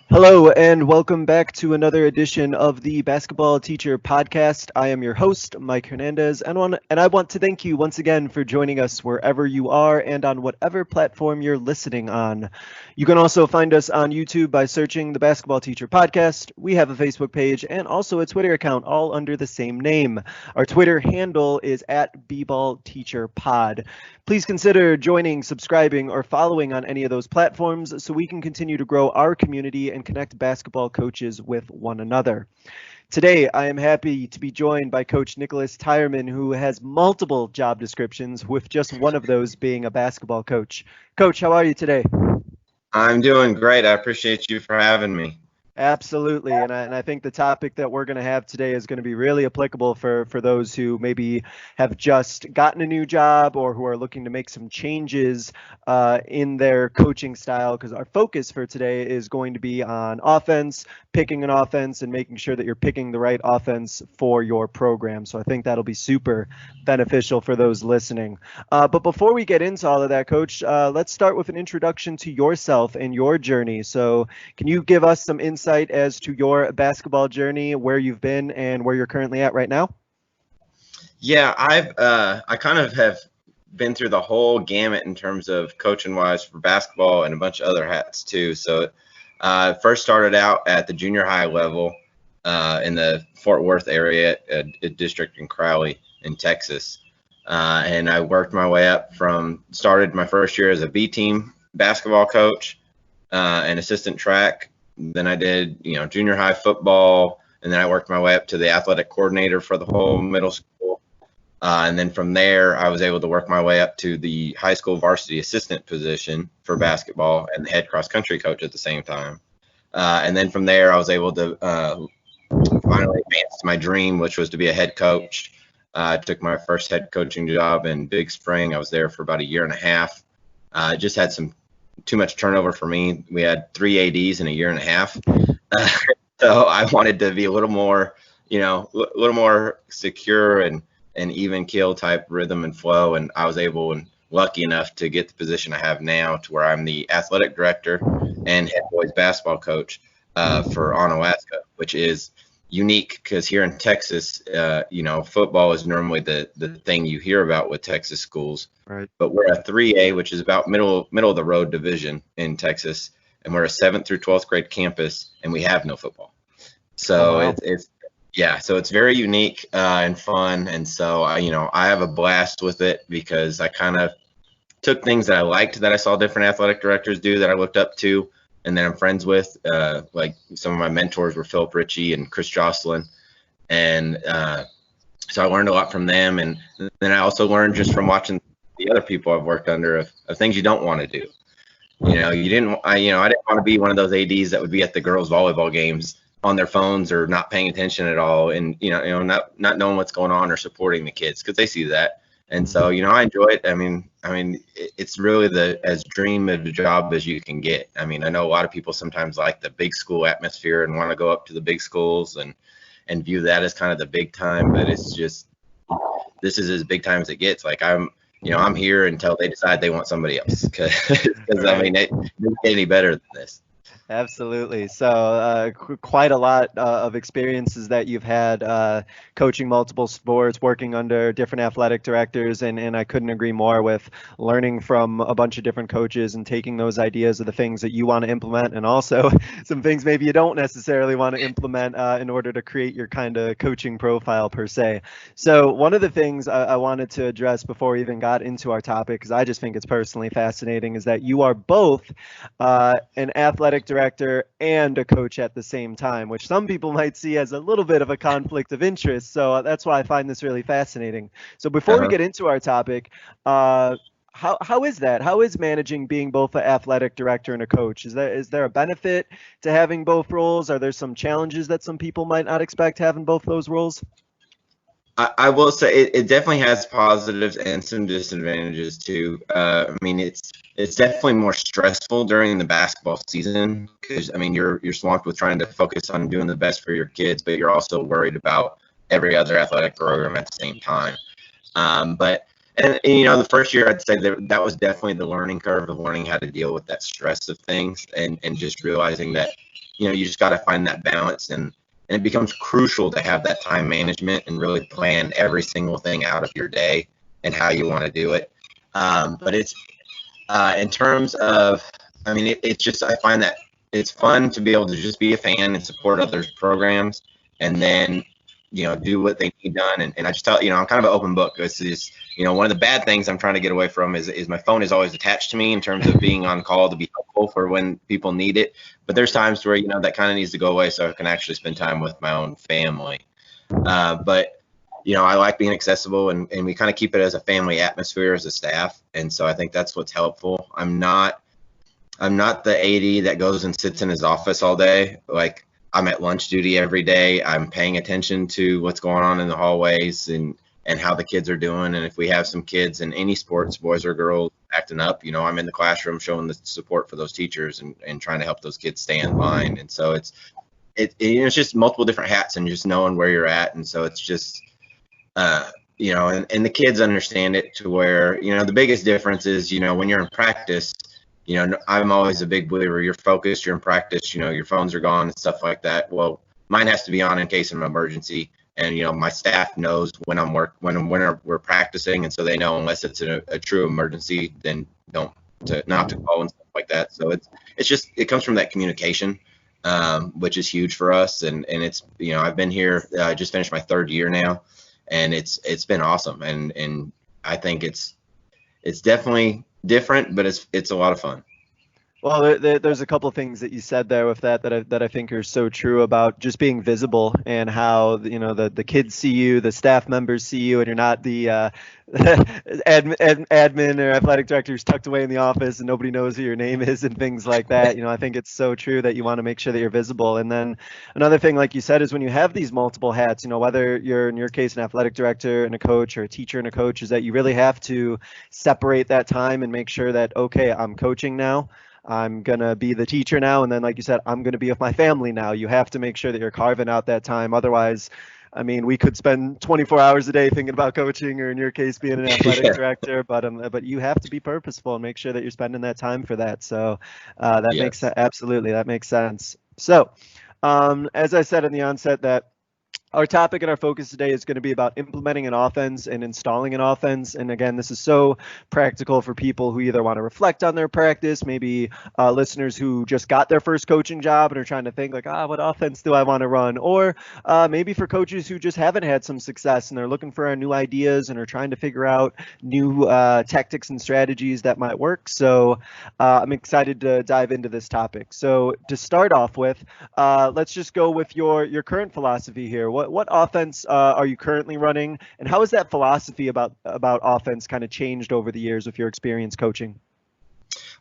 Hello, and welcome back to another edition of the Basketball Teacher Podcast. I am your host, Mike Hernandez, and I want to thank you once again for joining us wherever you are and on whatever platform you're listening on. You can also find us on YouTube by searching the Basketball Teacher Podcast. We have a Facebook page and also a Twitter account, all under the same name. Our Twitter handle is at @BBallTeacherPod. Please consider joining, subscribing, or following on any of those platforms so we can continue to grow our community and connect basketball coaches with one another. Today, I am happy to be joined by Coach Nicholas Tyerman, who has multiple job descriptions, with just one of those being a basketball coach. Coach, how are you today? I'm doing great. I appreciate you for having me. Absolutely, and I think the topic that we're going to have today is going to be really applicable for those who maybe have just gotten a new job or who are looking to make some changes in their coaching style. Because our focus for today is going to be on offense, picking an offense, and making sure that you're picking the right offense for your program. So I think that'll be super beneficial for those listening. But before we get into all of that, Coach, let's start with an introduction to yourself and your journey. So can you give us some insight as to your basketball journey, where you've been and where you're currently at right now? Yeah, I kind of have been through the whole gamut in terms of coaching wise for basketball and a bunch of other hats too. So first started out at the junior high level in the Fort Worth area, a district in Crowley in Texas. And I worked my way up started my first year as a B team basketball coach and assistant track. Then I did, junior high football, and then I worked my way up to the athletic coordinator for the whole middle school. And then from there, I was able to work my way up to the high school varsity assistant position for basketball and the head cross country coach at the same time. And then from there, I was able to finally advance to my dream, which was to be a head coach. I took my first head coaching job in Big Spring. I was there for about a year and a half. Just had too much turnover for me. We had 3 ADs in a year and a half. So I wanted to be a little more, a little more secure and even keel type rhythm and flow. And I was able and lucky enough to get the position I have now, to where I'm the athletic director and head boys basketball coach for Onalaska, which is unique because here in Texas, football is normally the thing you hear about with Texas schools. Right. But we're a 3A, which is about middle of the road division in Texas, and we're a 7th through 12th grade campus, and we have no football. So wow. so it's very unique and fun, and so I have a blast with it because I kind of took things that I liked that I saw different athletic directors do that I looked up to, and then I'm friends with, like some of my mentors were Philip Ritchie and Chris Jocelyn. And so I learned a lot from them. And then I also learned just from watching the other people I've worked under of things you don't want to do. I didn't want to be one of those ADs that would be at the girls' volleyball games on their phones or not paying attention at all. And, not knowing what's going on or supporting the kids because they see that. And so, I enjoy it. I mean, it's really as dream of a job as you can get. I mean, I know a lot of people sometimes like the big school atmosphere and want to go up to the big schools and view that as kind of the big time, but it's just, this is as big time as it gets. Like I'm here until they decide they want somebody else because Right. I mean, it doesn't get any better than this. Absolutely. So quite a lot of experiences that you've had coaching multiple sports, working under different athletic directors, and I couldn't agree more with learning from a bunch of different coaches and taking those ideas of the things that you want to implement, and also some things maybe you don't necessarily want to implement in order to create your kind of coaching profile per se. So one of the things I wanted to address before we even got into our topic, because I just think it's personally fascinating, is that you are both an athletic director and a coach at the same time, which some people might see as a little bit of a conflict of interest. So that's why I find this really fascinating. So before we Uh-huh. get into our topic, how is that? How is managing being both an athletic director and a coach? Is there a benefit to having both roles? Are there some challenges that some people might not expect having both those roles? I will say it definitely has positives and some disadvantages too. I mean, it's definitely more stressful during the basketball season because I mean you're swamped with trying to focus on doing the best for your kids, but you're also worried about every other athletic program at the same time. But the first year I'd say that was definitely the learning curve of learning how to deal with that stress of things and just realizing that you just got to find that balance, and it becomes crucial to have that time management and really plan every single thing out of your day and how you want to do it. But it's in terms of, I mean, it's just, I find that it's fun to be able to just be a fan and support others' programs, and then, do what they need done. And I just tell, I'm kind of an open book. This is, one of the bad things I'm trying to get away from is my phone is always attached to me in terms of being on call to be helpful for when people need it. But there's times where, that kind of needs to go away so I can actually spend time with my own family. But I like being accessible, and we kind of keep it as a family atmosphere as a staff. And so I think that's what's helpful. I'm not the AD that goes and sits in his office all day. Like, I'm at lunch duty every day. I'm paying attention to what's going on in the hallways and how the kids are doing. And if we have some kids in any sports, boys or girls, acting up, I'm in the classroom showing the support for those teachers and trying to help those kids stay in line. And so it's just multiple different hats and just knowing where you're at. And so it's just, and the kids understand it to where, the biggest difference is, when you're in practice, I'm always a big believer. You're focused, you're in practice, your phones are gone and stuff like that. Well, mine has to be on in case of an emergency. And, my staff knows when we're practicing. And so they know, unless it's a true emergency, then not to call and stuff like that. So it comes from that communication, which is huge for us. And it's, I've been here, I just finished my 3rd year now, and it's been awesome. And I think it's definitely different, but it's a lot of fun. Well, there's a couple of things that you said there with that I think are so true about just being visible, and how the kids see you, the staff members see you, and you're not the admin or athletic director who's tucked away in the office and nobody knows who your name is and things like that. I think it's so true that you want to make sure that you're visible. And then another thing, like you said, is when you have these multiple hats, whether you're, in your case, an athletic director and a coach, or a teacher and a coach, is that you really have to separate that time and make sure that, okay, I'm coaching now, I'm going to be the teacher now, and then, like you said, I'm going to be with my family now. You have to make sure that you're carving out that time. Otherwise, I mean, we could spend 24 hours a day thinking about coaching, or in your case, being an athletic director, but you have to be purposeful and make sure that you're spending that time for that. So that makes absolutely, that makes sense. So as I said in the onset, that our topic and our focus today is going to be about implementing an offense and installing an offense. And again, this is so practical for people who either want to reflect on their practice, maybe listeners who just got their first coaching job and are trying to think like, what offense do I want to run? Or maybe for coaches who just haven't had some success and they're looking for new ideas and are trying to figure out new tactics and strategies that might work. So I'm excited to dive into this topic. So to start off with, let's just go with your current philosophy here. What offense are you currently running, and how has that philosophy about offense kind of changed over the years with your experience coaching?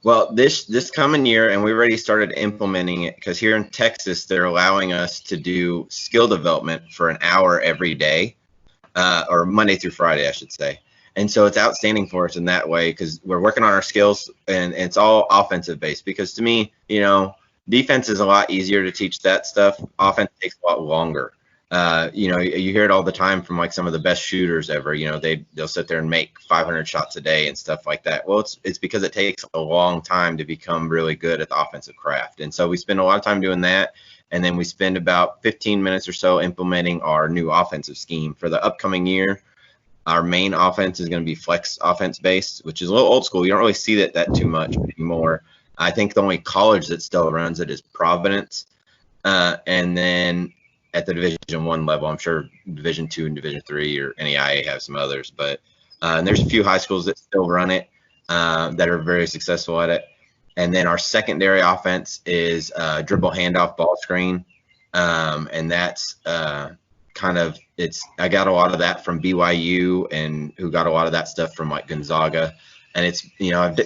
Well, this coming year, and we already started implementing it, because here in Texas, they're allowing us to do skill development for an hour every day, or Monday through Friday, I should say. And so it's outstanding for us in that way, because we're working on our skills, and it's all offensive based. Because to me, defense is a lot easier to teach that stuff. Offense takes a lot longer. You hear it all the time from like some of the best shooters ever. They'll sit there and make 500 shots a day and stuff like that. Well, it's because it takes a long time to become really good at the offensive craft. And so we spend a lot of time doing that. And then we spend about 15 minutes or so implementing our new offensive scheme for the upcoming year. Our main offense is going to be flex offense based, which is a little old school. You don't really see that too much anymore. I think the only college that still runs it is Providence. And then at the Division I level, I'm sure Division II and Division III or NAIA have some others, but and there's a few high schools that still run it that are very successful at it. And then our secondary offense is dribble handoff ball screen, and that's I got a lot of that from BYU, and who got a lot of that stuff from like Gonzaga. And it's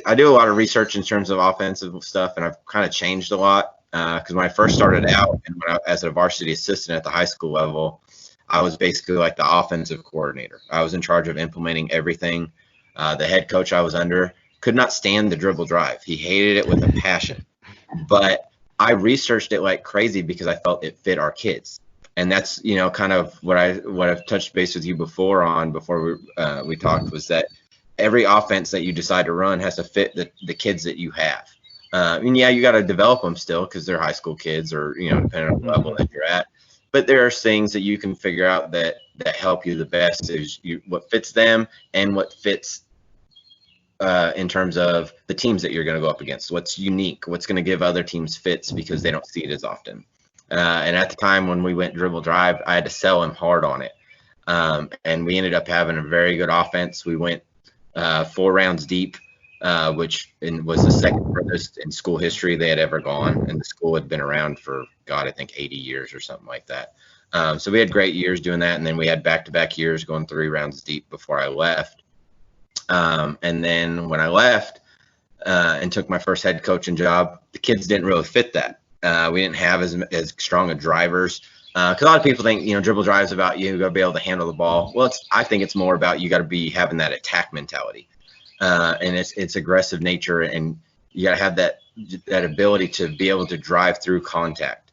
I do a lot of research in terms of offensive stuff, and I've kind of changed a lot. Because when I first started out and as a varsity assistant at the high school level, I was basically like the offensive coordinator. I was in charge of implementing everything. The head coach I was under could not stand the dribble drive. He hated it with a passion. But I researched it like crazy because I felt it fit our kids. And that's kind of what I've touched base with you before we talked, was that every offense that you decide to run has to fit the kids that you have. And yeah, you got to develop them still because they're high school kids, or depending on the level that you're at. But there are things that you can figure out that help you the best is what fits them and what fits in terms of the teams that you're going to go up against. What's unique? What's going to give other teams fits because they don't see it as often. And at the time when we went dribble drive, I had to sell him hard on it. And we ended up having a very good offense. We went 4 rounds deep, which was the second furthest in school history they had ever gone. And the school had been around for, God, I think 80 years or something like that. So we had great years doing that. And then we had back-to-back years going 3 rounds deep before I left. And then when I left and took my first head coaching job, the kids didn't really fit that. We didn't have as strong of drivers. Because a lot of people think, dribble drives about you got to be able to handle the ball. Well, I think it's more about you got to be having that attack mentality, and it's aggressive nature, and you got to have that ability to be able to drive through contact,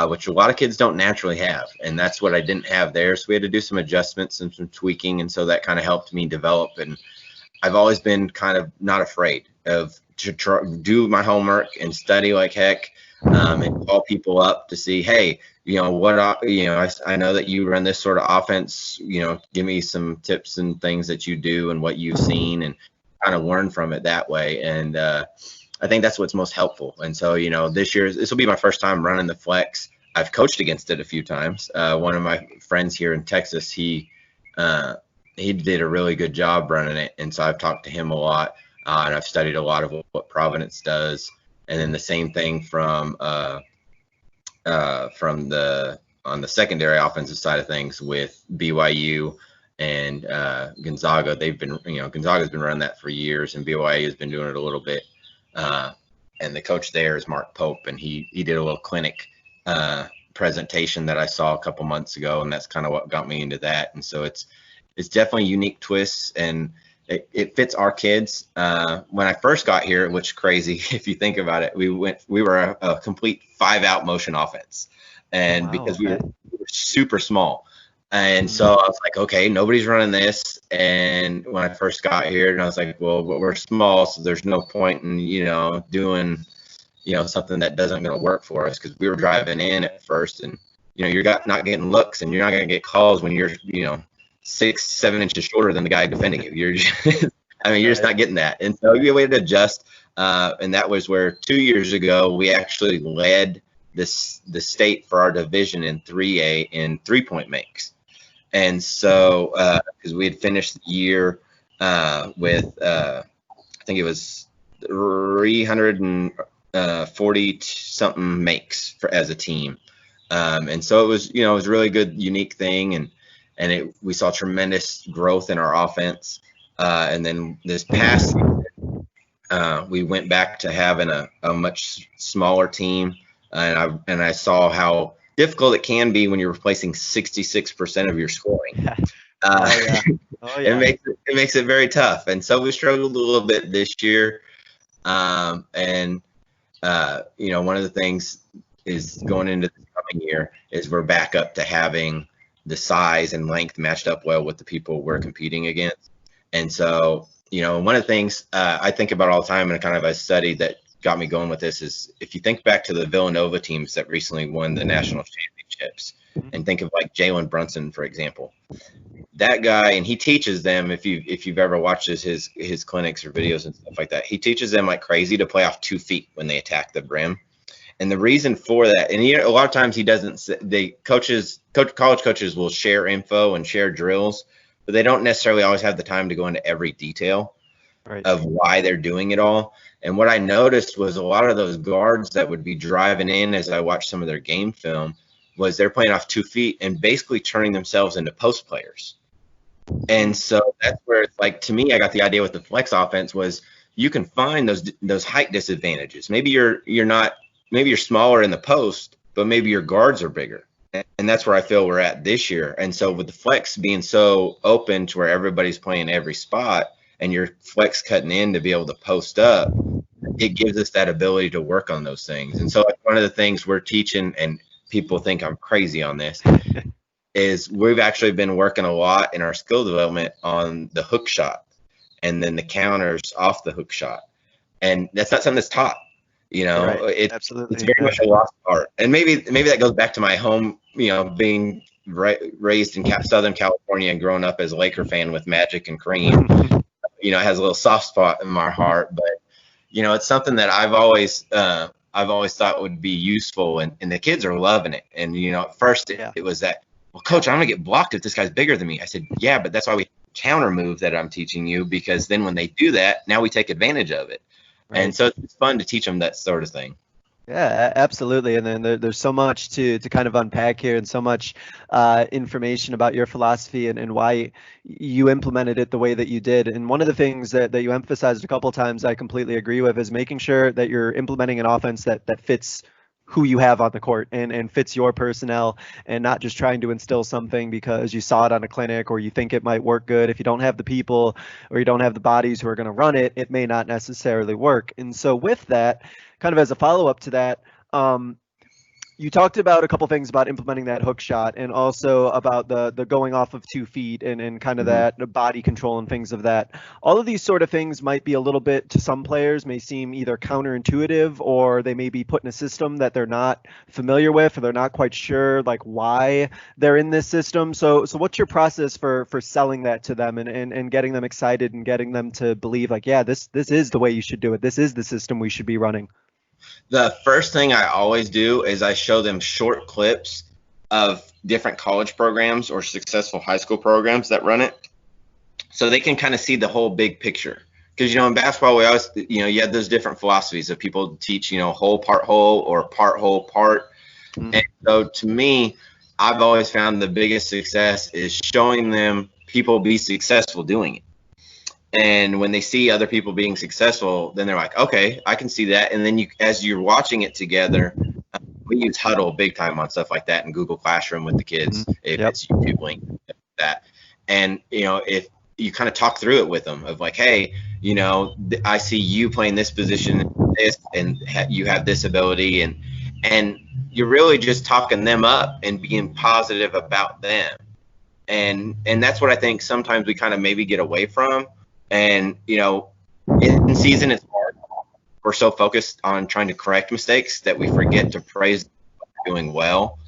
which a lot of kids don't naturally have, and that's what I didn't have there. So we had to do some adjustments and some tweaking, and so that kind of helped me develop. And I've always been kind of not afraid of to do my homework and study like heck, and call people up to see, hey, I know that you run this sort of offense, give me some tips and things that you do and what you've seen, and kind of learn from it that way. And I think that's what's most helpful. And so, this will be my first time running the flex. I've coached against it a few times. One of my friends here in Texas, he did a really good job running it. And so I've talked to him a lot, and I've studied a lot of what Providence does. And then the same thing from on the secondary offensive side of things with BYU and Gonzaga. They've been, Gonzaga's been running that for years, and BYU has been doing it a little bit. And the coach there is Mark Pope, and he did a little clinic presentation that I saw a couple months ago, and that's kind of what got me into that. And so it's definitely unique twists, and it fits our kids. When I first got here, which is crazy if you think about it, we were a complete 5-out motion offense, and because we were super small, and so I was like, okay, nobody's running this. And when I first got here, and I was like, well, but we're small, so there's no point in doing something that doesn't going to work for us, because we were driving in at first, and you're not getting looks, and you're not going to get calls when you're 6-7 inches shorter than the guy defending you. You're just, you're just not getting that. And so you had to adjust. And that was where 2 years ago, we actually led the state for our division in 3A in 3-point makes. And so, because we had finished the year with, I think it was 340 something makes as a team. And so it was, it was a really good, unique thing. And we saw tremendous growth in our offense. And then this past season, we went back to having a much smaller team. And I saw how difficult it can be when you're replacing 66% of your scoring. It makes it very tough. And so we struggled a little bit this year. One of the things is going into the coming year is we're back up to having the size and length matched up well with the people we're competing against. And so, one of the things I think about all the time, and kind of a study that got me going with this, is if you think back to the Villanova teams that recently won the national championships, and think of like Jalen Brunson, for example, that guy, and he teaches them, if you've ever watched his clinics or videos and stuff like that, he teaches them like crazy to play off 2 feet when they attack the brim. And the reason for that, and a lot of times he doesn't, college coaches will share info and share drills, but they don't necessarily always have the time to go into every detail of why they're doing it all. And what I noticed was a lot of those guards that would be driving in as I watched some of their game film was they're playing off 2 feet and basically turning themselves into post players. And so that's where it's like, to me, I got the idea with the flex offense was you can find those height disadvantages. Maybe you're smaller in the post, but maybe your guards are bigger. And that's where I feel we're at this year. And so with the flex being so open to where everybody's playing every spot and your flex cutting in to be able to post up, it gives us that ability to work on those things. And so one of the things we're teaching, and people think I'm crazy on this, is we've actually been working a lot in our skill development on the hook shot and then the counters off the hook shot. And that's not something that's taught. You know, Right. it's Absolutely. very Yeah. much a lost art. And maybe that goes back to my home, you know, being raised in Southern California and growing up as a Laker fan with Magic and Kareem. You know, it has a little soft spot in my heart, but you know, it's something that I've always thought would be useful, and the kids are loving it. And you know, at first Yeah. it was that, well, coach, I'm gonna get blocked if this guy's bigger than me. I said, yeah, but that's why we counter move that I'm teaching you, because then when they do that, now we take advantage of it. Right. And so it's fun to teach them that sort of thing. Yeah, absolutely. And then there's so much to kind of unpack here, and so much information about your philosophy and why you implemented it the way that you did. And one of the things that you emphasized a couple times I completely agree with is making sure that you're implementing an offense that fits who you have on the court and fits your personnel, and not just trying to instill something because you saw it on a clinic or you think it might work good. If you don't have the people or you don't have the bodies who are going to run it, it may not necessarily work. And so with that, kind of as a follow-up to that, um, you talked about a couple things about implementing that hook shot, and also about the going off of 2 feet and kind of Mhm. that body control and things of that. All of these sort of things might be a little bit, to some players, may seem either counterintuitive, or they may be put in a system that they're not familiar with, or they're not quite sure like why they're in this system. So what's your process for selling that to them, and getting them excited and getting them to believe like, yeah, this is the way you should do it. This is the system we should be running. The first thing I always do is I show them short clips of different college programs or successful high school programs that run it, so they can kind of see the whole big picture. Because, you know, in basketball, we always, you know, you have those different philosophies of people teach, you know, whole, or part, whole, part. Mm. And so to me, I've always found the biggest success is showing them people be successful doing it. And when they see other people being successful, then they're like, okay, I can see that. And then you, as you're watching it together, we use Huddle big time on stuff like that in Google Classroom with the kids, if Yep. it's YouTube link, that. And, you know, if you kind of talk through it with them of like, hey, you know, I see you playing this position, this, and you have this ability, and you're really just talking them up and being positive about them. And that's what I think sometimes we kind of maybe get away from. And, you know, in season, it's hard. We're so focused on trying to correct mistakes that we forget to praise doing well.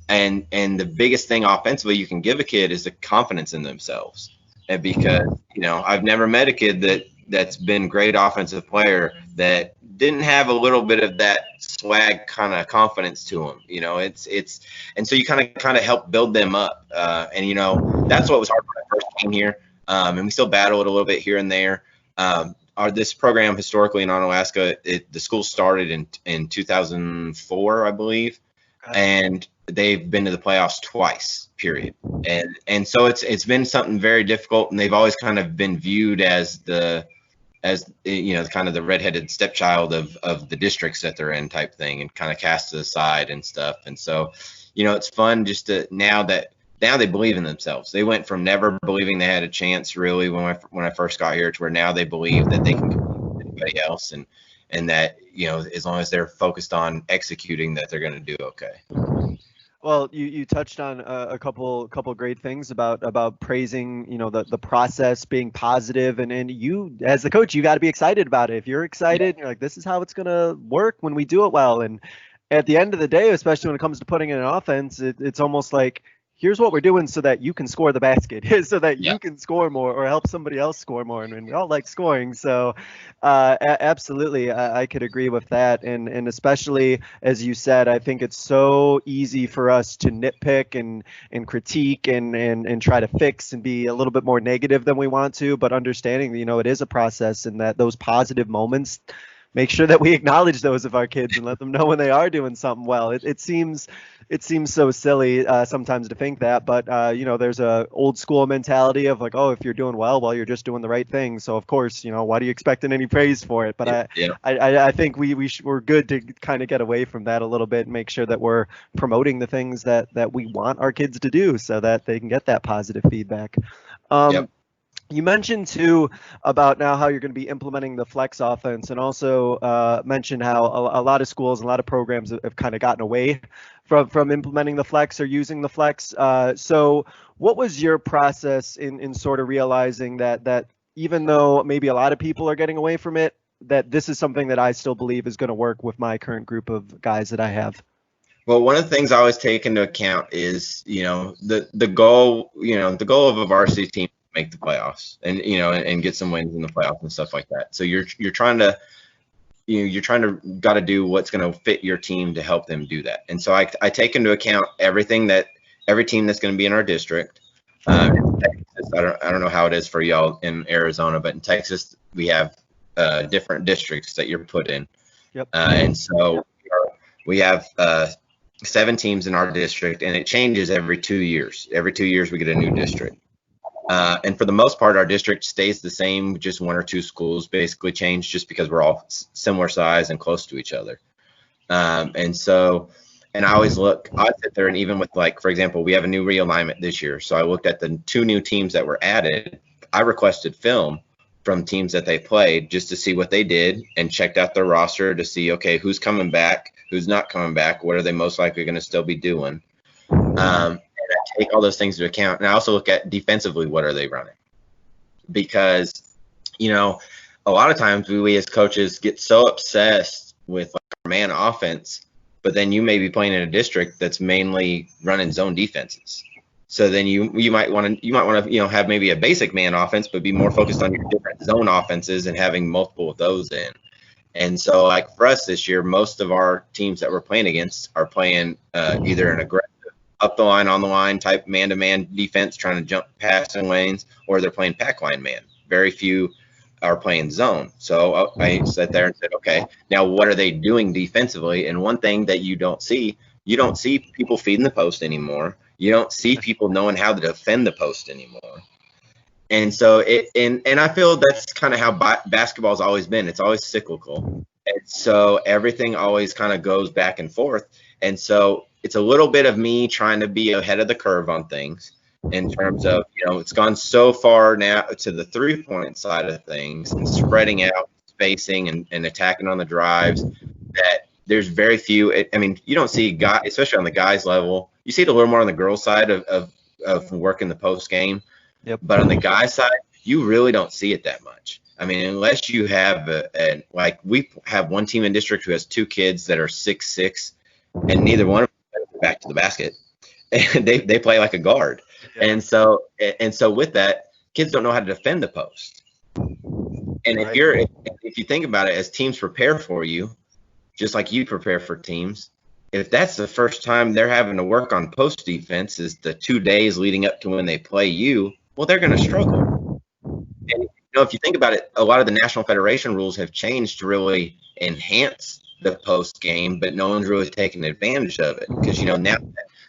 And the biggest thing offensively you can give a kid is the confidence in themselves. And because, you know, I've never met a kid that's been great offensive player that didn't have a little bit of that swag kind of confidence to them. You know, it's and so you kind of help build them up. And, you know, that's what was hard when I first came here. And we still battle it a little bit here and there. This program historically in Onalaska, the school started in 2004, I believe, and they've been to the playoffs twice, period. And so it's been something very difficult, and they've always kind of been viewed as you know, kind of the redheaded stepchild of the districts that they're in type thing, and kind of cast to the side and stuff. And so, you know, it's fun just to now they believe in themselves. They went from never believing they had a chance really when I first got here, to where now they believe that they can compete with anybody else, and that, you know, as long as they're focused on executing, that they're going to do okay. Well, you touched on a couple great things about praising, you know, the process, being positive, and you as the coach, you got to be excited about it. If you're excited, you're like, this is how it's gonna work when we do it well. And at the end of the day, especially when it comes to putting in an offense, it's almost like, here's what we're doing so that you can score the basket, so that Yeah. you can score more or help somebody else score more. And we all like scoring. So absolutely, I could agree with that. And especially, as you said, I think it's so easy for us to nitpick and critique and try to fix and be a little bit more negative than we want to, but understanding, you know, it is a process, and that those positive moments, make sure that we acknowledge those of our kids and let them know when they are doing something well. It seems so silly sometimes to think that, but you know, there's a old school mentality of like, oh, if you're doing well, you're just doing the right thing. So of course, you know, why are you expecting any praise for it? But Yeah. I think we're good to kind of get away from that a little bit and make sure that we're promoting the things that we want our kids to do, so that they can get that positive feedback. Yep. You mentioned too about now how you're going to be implementing the flex offense, and also mentioned how a lot of schools and a lot of programs have kind of gotten away from implementing the flex or using the flex. So what was your process in sort of realizing that even though maybe a lot of people are getting away from it, that this is something that I still believe is going to work with my current group of guys that I have. Well, one of the things I always take into account is, the goal, the goal of a varsity team to make the playoffs and, and get some wins in the playoffs and stuff like that. So you're trying to, got to do what's going to fit your team to help them do that. And so I take into account every team that's going to be in our district. In Texas, I don't know how it is for y'all in Arizona, but in Texas we have different districts that you're put in. Yep. And so we have 7 teams in our district, and it changes every 2 years. Every 2 years we get a new district. And for the most part, our district stays the same. Just 1 or 2 schools basically change, just because we're all similar size and close to each other. And I always I sit there, and even with, like, for example, we have a new realignment this year. So I looked at the 2 new teams that were added. I requested film from teams that they played just to see what they did, and checked out their roster to see, okay, who's coming back, who's not coming back, what are they most likely going to still be doing. And I take all those things into account. And I also look at defensively, what are they running? Because, a lot of times we as coaches get so obsessed with, like, our man offense, but then you may be playing in a district that's mainly running zone defenses. So then you might want to have maybe a basic man offense, but be more focused on your different zone offenses and having multiple of those in. And so, like, for us this year, most of our teams that we're playing against are playing either an aggressive up the line, on the line type man-to-man defense, trying to jump passing lanes, or they're playing pack line man. Very few are playing zone. So I sat there and said, okay, now what are they doing defensively? And one thing that you don't see people feeding the post anymore. You don't see people knowing how to defend the post anymore. And so and I feel that's kind of how basketball's always been. It's always cyclical. And so everything always kind of goes back and forth. And so it's a little bit of me trying to be ahead of the curve on things, in terms of, it's gone so far now to the 3-point side of things, and spreading out, spacing, and attacking on the drives, that there's very few. I mean, you don't see guys, especially on the guys level. You see it a little more on the girls side of working the post game. Yep. But on the guys side, you really don't see it that much. I mean, unless you have like, we have one team in district who has 2 kids that are 6'6", and neither one of them goes back to the basket. And they play like a guard. Yeah. And so with that, kids don't know how to defend the post. And if you think about it, as teams prepare for you, just like you prepare for teams, if that's the first time they're having to work on post defense, is the 2 days leading up to when they play you, well, they're going to struggle. And if you think about it, a lot of the National Federation rules have changed to really enhance the post game, but no one's really taken advantage of it, because now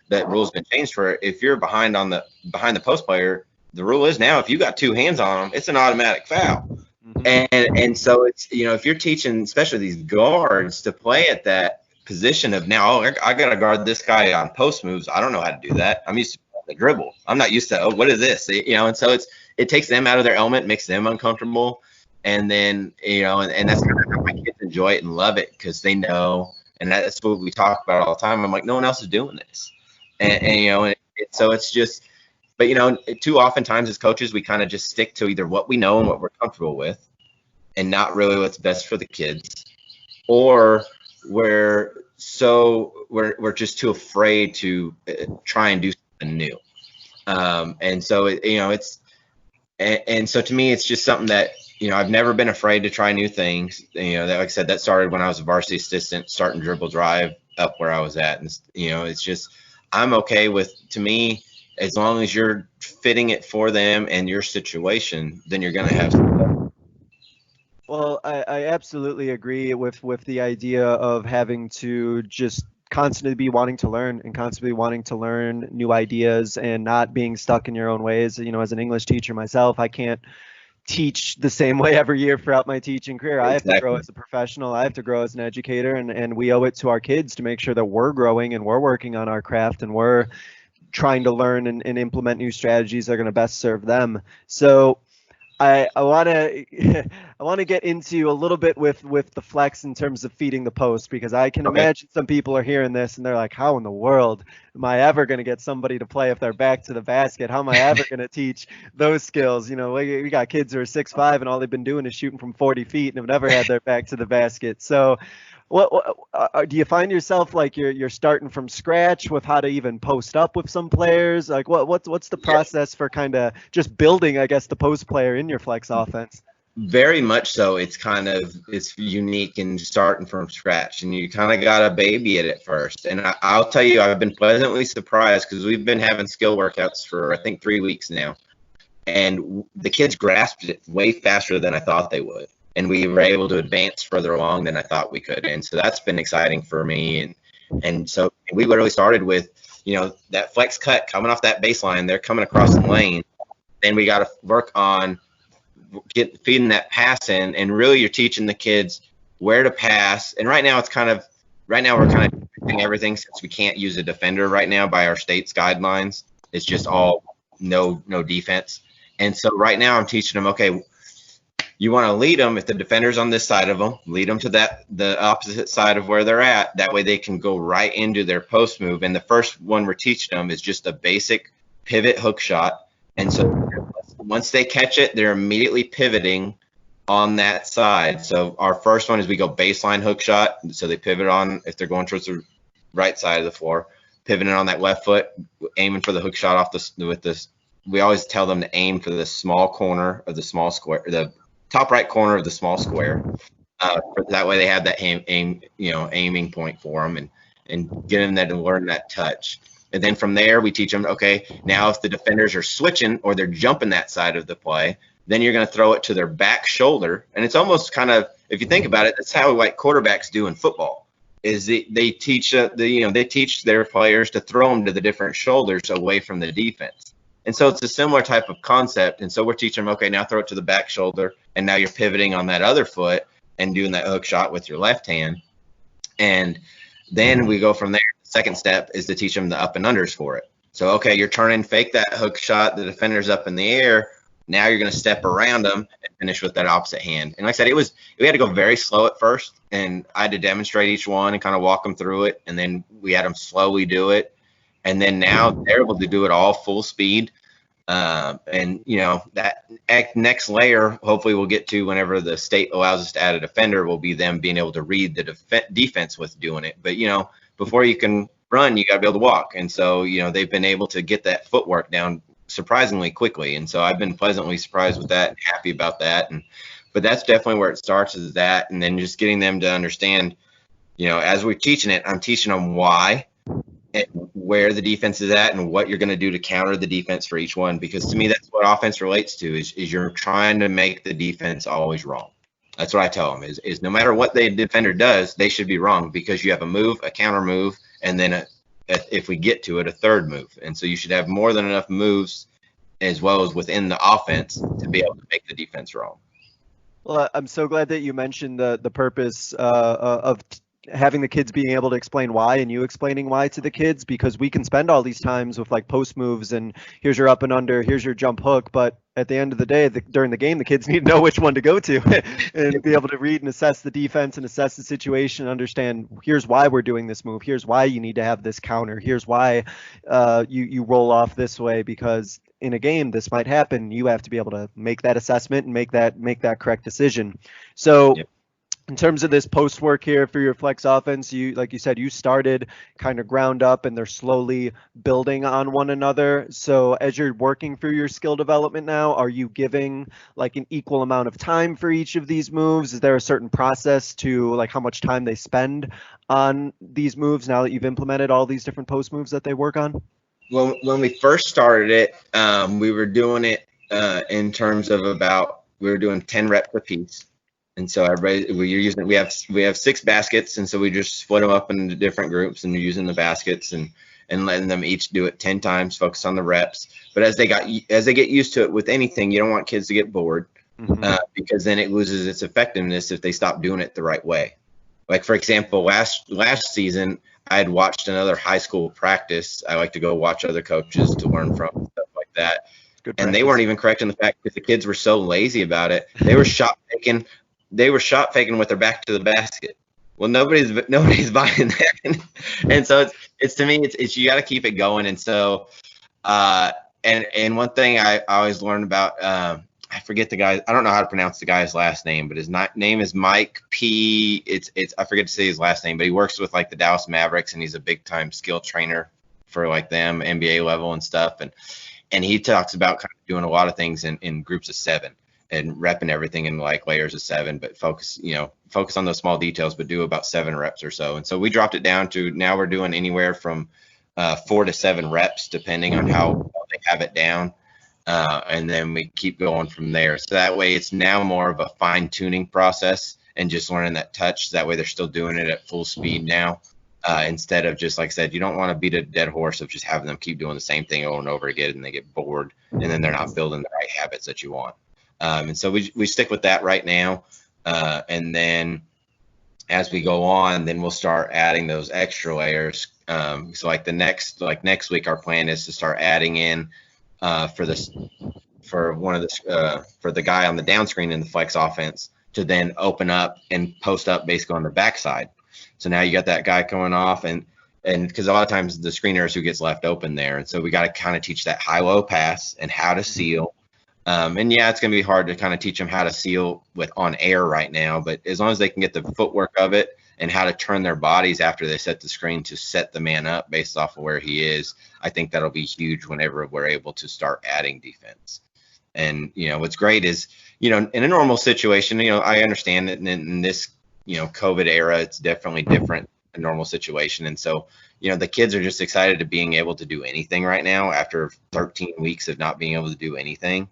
that rule's been changed for, if you're behind the post player, the rule is now if you got 2 hands on them, it's an automatic foul. Mm-hmm. And so it's, if you're teaching, especially these guards, to play at that position of, now, I got to guard this guy on post moves. I don't know how to do that. I'm used to the dribble. I'm not used to, what is this? And so it takes them out of their element, makes them uncomfortable. And then, and that's kind of how my kids enjoy it and love it, because they know, and that's what we talk about all the time. I'm like, no one else is doing this. And so it's just, but too often times as coaches, we kind of just stick to either what we know and what we're comfortable with, and not really what's best for the kids, or we're just too afraid to try and do something new. And so and so to me, it's just something that, I've never been afraid to try new things. That, like I said, that started when I was a varsity assistant, starting dribble drive up where I was at. And, it's just, I'm okay with, to me, as long as you're fitting it for them and your situation, then you're going to have some. Well, I absolutely agree with the idea of having to just constantly be wanting to learn, and constantly wanting to learn new ideas, and not being stuck in your own ways. As an English teacher myself, I can't teach the same way every year throughout my teaching career. I have to grow as a professional. I have to grow as an educator, and we owe it to our kids to make sure that we're growing and we're working on our craft, and we're trying to learn and implement new strategies that are going to best serve them. So I want to I want to get into a little bit with the flex in terms of feeding the post, because I can Okay. imagine some people are hearing this and they're like, how in the world am I ever going to get somebody to play if they're back to the basket? How am I ever going to teach those skills? You know, we got kids who are 6'5" and all they've been doing is shooting from 40 feet and have never had their back to the basket. So what do you find yourself like you're starting from scratch with how to even post up with some players? Like what's the Yeah. process for kind of just building, I guess, the post player in your flex offense? Very much so. It's unique and starting from scratch, and you kind of got to baby it at first. And I'll tell you, I've been pleasantly surprised because we've been having skill workouts for I think 3 weeks now, and the kids grasped it way faster than I thought they would, and we were able to advance further along than I thought we could. And so that's been exciting for me. And so we literally started with that flex cut coming off that baseline. They're coming across the lane. Then we got to work on feeding that pass in, and really you're teaching the kids where to pass. And right now we're kind of doing everything, since we can't use a defender right now by our state's guidelines. It's just all no defense. And so right now I'm teaching them, okay, you want to lead them if the defender's on this side of them, lead them to the opposite side of where they're at. That way they can go right into their post move. And the first one we're teaching them is just a basic pivot hook shot. And so once they catch it, they're immediately pivoting on that side. So our first one is we go baseline hook shot. So they pivot on, if they're going towards the right side of the floor, pivoting on that left foot, aiming for the hook shot off with this. We always tell them to aim for the small corner of the small square, the top right corner of the small square. That way they have that aiming point for them, and get them there to learn that touch. And then from there, we teach them, okay, now if the defenders are switching or they're jumping that side of the play, then you're going to throw it to their back shoulder. And it's almost kind of, if you think about it, that's how like quarterbacks do in football. Is they teach they teach their players to throw them to the different shoulders away from the defense. And so it's a similar type of concept. And so we're teaching them, okay, now throw it to the back shoulder, and now you're pivoting on that other foot and doing that hook shot with your left hand. And then we go from there. Second step is to teach them the up and unders for it. So, okay, you're turning, fake that hook shot, the defender's up in the air. Now you're going to step around them and finish with that opposite hand. And like I said, we had to go very slow at first, and I had to demonstrate each one and kind of walk them through it. And then we had them slowly do it. And then now they're able to do it all full speed. And that next layer, hopefully we'll get to whenever the state allows us to add a defender, will be them being able to read the defense with doing it. But, before you can run, you got to be able to walk. And so, they've been able to get that footwork down surprisingly quickly. And so I've been pleasantly surprised with that and happy about that. But that's definitely where it starts, is that. And then just getting them to understand, as we're teaching it, I'm teaching them why and where the defense is at and what you're going to do to counter the defense for each one. Because to me, that's what offense relates to, is you're trying to make the defense always wrong. That's what I tell them is no matter what the defender does, they should be wrong, because you have a move, a counter move, and then if we get to it, a third move. And so you should have more than enough moves as well as within the offense to be able to make the defense wrong. Well, I'm so glad that you mentioned the purpose of having the kids being able to explain why, and you explaining why to the kids, because we can spend all these times with like post moves and here's your up and under, here's your jump hook, but at the end of the day, during the game, the kids need to know which one to go to and be able to read and assess the defense and assess the situation, understand here's why we're doing this move, here's why you need to have this counter, here's why you roll off this way, because in a game this might happen. You have to be able to make that assessment and make that correct decision. So yep. In terms of this post work here for your flex offense, like you said, you started kind of ground up and they're slowly building on one another. So as you're working through your skill development now, are you giving like an equal amount of time for each of these moves? Is there a certain process to like how much time they spend on these moves now that you've implemented all these different post moves that they work on? Well, when we first started it, we were doing it in terms of we were doing 10 reps a piece. And so we have 6 baskets, and so we just split them up into different groups, and we're using the baskets and letting them each do it 10 times, focus on the reps. But as they get used to it with anything, you don't want kids to get bored, because then it loses its effectiveness if they stop doing it the right way. Like for example, last season I had watched another high school practice. I like to go watch other coaches to learn from, stuff like that. Good and they practice. weren't even correcting the fact that the kids were so lazy about it. They were shot faking. They were shot faking with their back to the basket. Well, nobody's buying that, and so it's to me, it's you got to keep it going. And so, and one thing I always learned about, I forget the guy. I don't know how to pronounce the guy's last name, but his name is Mike P. It's I forget to say his last name, but he works with like the Dallas Mavericks, and he's a big time skill trainer for like them, NBA level and stuff. And he talks about kind of doing a lot of things in groups of 7 and repping everything in like layers of 7, but focus on those small details, but do about 7 reps or so. And so we dropped it down to now we're doing anywhere from 4 to 7 reps, depending on how well they have it down. And then we keep going from there. So that way it's now more of a fine tuning process and just learning that touch. That way they're still doing it at full speed now. Instead of just, like I said, you don't want to beat a dead horse of just having them keep doing the same thing over and over again and they get bored and then they're not building the right habits that you want. And so we stick with that right now. And then as we go on, then we'll start adding those extra layers. So like next week, our plan is to start adding in for the guy on the down screen in the flex offense to then open up and post up basically on the backside. So now you got that guy coming off and because a lot of times the screener is who gets left open there. And so we got to kind of teach that high-low pass and how to seal. And yeah, it's going to be hard to kind of teach them how to seal on air right now, but as long as they can get the footwork of it and how to turn their bodies after they set the screen to set the man up based off of where he is, I think that'll be huge whenever we're able to start adding defense. And, what's great is, in a normal situation, I understand that in this, COVID era, it's definitely different than a normal situation. And so, the kids are just excited to being able to do anything right now after 13 weeks of not being able to do anything.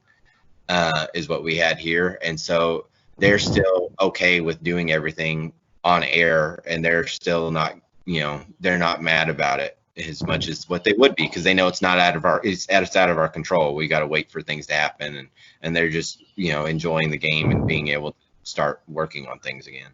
Is what we had here. And so they're still okay with doing everything on air and they're still not, they're not mad about it as much as what they would be because they know it's not out of our control. We got to wait for things to happen and they're just, enjoying the game and being able to start working on things again.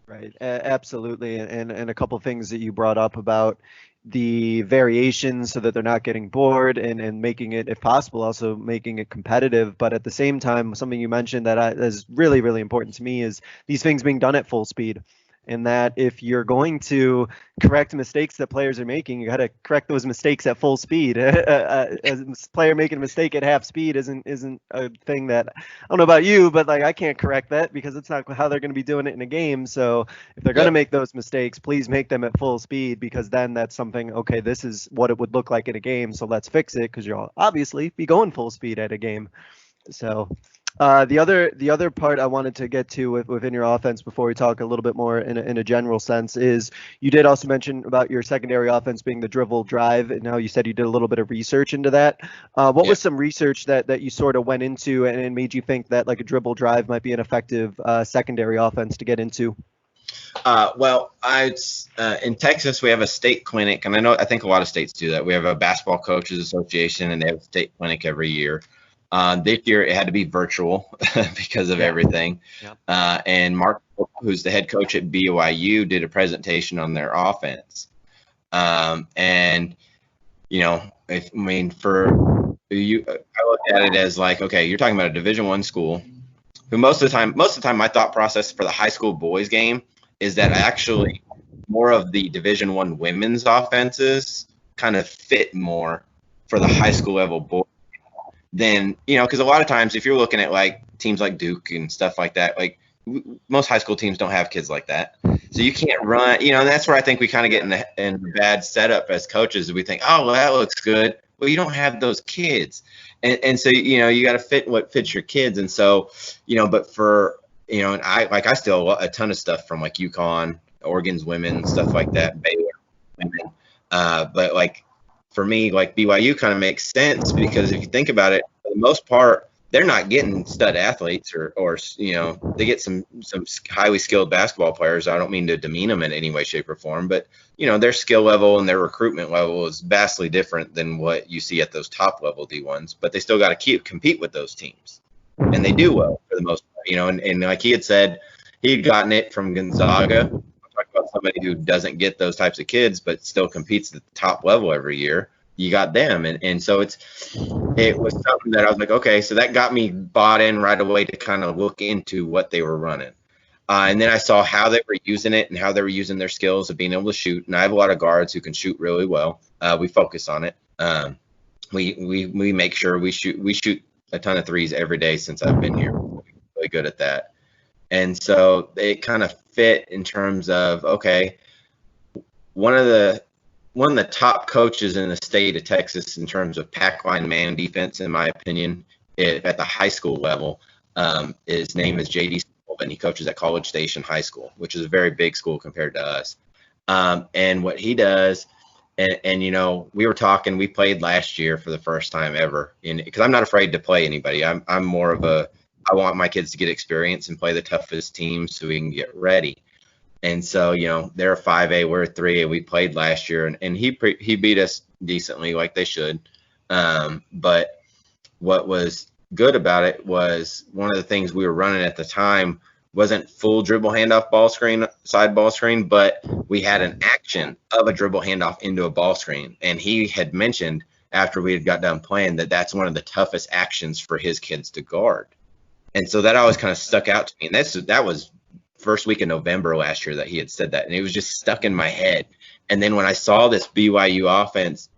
Right. Absolutely. And a couple things that you brought up about the variations so that they're not getting bored and making it, if possible, also making it competitive. But at the same time, something you mentioned that is really, really important to me is these things being done at full speed. And that if you're going to correct mistakes that players are making, you got to correct those mistakes at full speed. A player making a mistake at half speed isn't a thing that, I don't know about you, but like I can't correct that because it's not how they're going to be doing it in a game. So if they're going to make those mistakes, please make them at full speed because then that's something, okay, this is what it would look like in a game. So let's fix it because you'll obviously be going full speed at a game. So the other part I wanted to get to within your offense before we talk a little bit more in a general sense is you did also mention about your secondary offense being the dribble drive, and now you said you did a little bit of research into that. What was some research that you sort of went into and made you think that like a dribble drive might be an effective secondary offense to get into? In Texas, we have a state clinic, and I think a lot of states do that. We have a basketball coaches association, and they have a state clinic every year. This year it had to be virtual because of everything. And Mark, who's the head coach at BYU, did a presentation on their offense. For you, I looked at it as like, okay, you're talking about a Division I school. Who most of the time, my thought process for the high school boys game is that actually more of the Division I women's offenses kind of fit more for the high school level boys. Then, because a lot of times if you're looking at like teams like Duke and stuff like that, like most high school teams don't have kids like that. So you can't run, and that's where I think we kind of get in the bad setup as coaches. We think, oh, well, that looks good. Well, you don't have those kids. And so, you got to fit what fits your kids. And so, but for, and I steal a ton of stuff from like UConn, Oregon's women, stuff like that, Baylor women. But like, for me, like BYU kind of makes sense because if you think about it, for the most part, they're not getting stud athletes or they get some highly skilled basketball players. I don't mean to demean them in any way, shape, or form, but their skill level and their recruitment level is vastly different than what you see at those top level D1s. But they still got to compete with those teams, and they do well for the most part. And like he had said, he had gotten it from Gonzaga. Talk about somebody who doesn't get those types of kids, but still competes at the top level every year. you got them. And so it was something that I was like, okay, so that got me bought in right away to kind of look into what they were running. And then I saw how they were using it and how they were using their skills of being able to shoot. And I have a lot of guards who can shoot really well. We focus on it. We make sure we shoot a ton of threes every day since I've been here. We're really good at that. And so it kind of fit in terms of, okay, one of the top coaches in the state of Texas in terms of pack line man defense, in my opinion, at the high school level. His name is J.D. and he coaches at College Station High School, which is a very big school compared to us. And what he does, and you know, we were talking, we played last year for the first time ever, because I'm not afraid to play anybody. I'm more of I want my kids to get experience and play the toughest teams so we can get ready. And so, you know, they're a 5A, we're a 3A. We played last year, and he beat us decently, like they should. But what was good about it was one of the things we were running at the time wasn't full dribble handoff ball screen, side ball screen, but we had an action of a dribble handoff into a ball screen. And he had mentioned after we had got done playing that that's one of the toughest actions for his kids to guard. And so that always kind of stuck out to me. And that was first week in November last year that he had said that. And it was just stuck in my head. And then when I saw this BYU offense